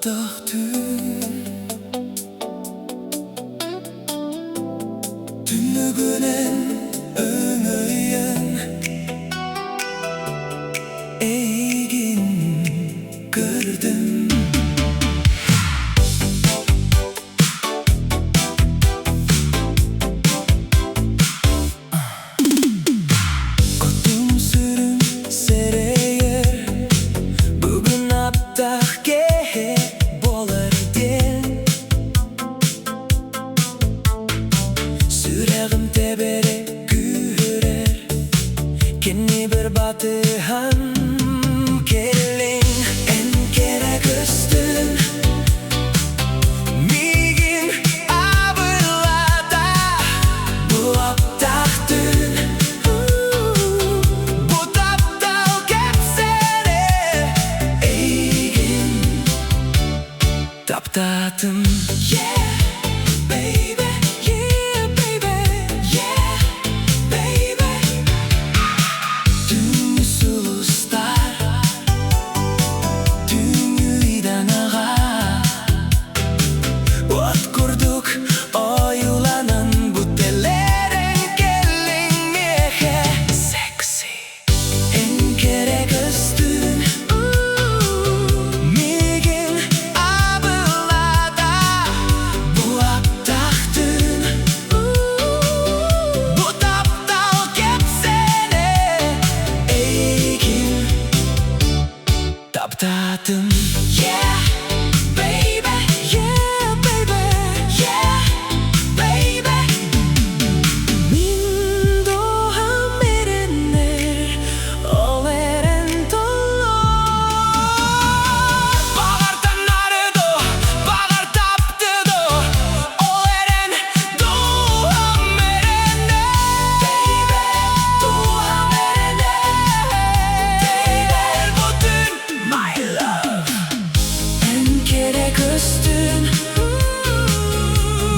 АПТААХ ТҮҮН Түннүгүнэн өңөйөн Эйиигин көрдүм Кутум сүрүм сэрэйэр Бүгүн АПТААХ киэһээ буолар диэн Сүрэҕим тэбэрэ күүһүрэр Кэннибэр батыһан кэллиҥ кэрэ көстүүҥ Миигин абылаата бу АПТААХ ТҮҮН бу таптал кэпсээнэ Эйиигин таптаатым сулустар Түүҥҥү ыйдаҥаҕа от курдук ойууланан бу тэлээрэн кэллиҥ киэһээ секси кэрэ көстүүҥ Миигин абылаата бу АПТААХ ТҮҮН бу таптал кэпсээнэ Эйиигин таптаатым Мин доһам эреннер ол эрен толлор Багартан арыдо, багар таптыдо ол эрен доһам эреннер доһам эреннер бүтүн my love кэрэ көстүүҥ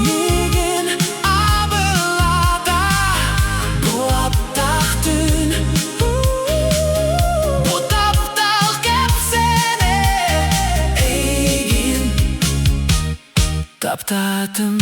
Миигин абылаата бу АПТААХ ТҮҮН бу таптал кэпсээнэ Эйиигин таптаатым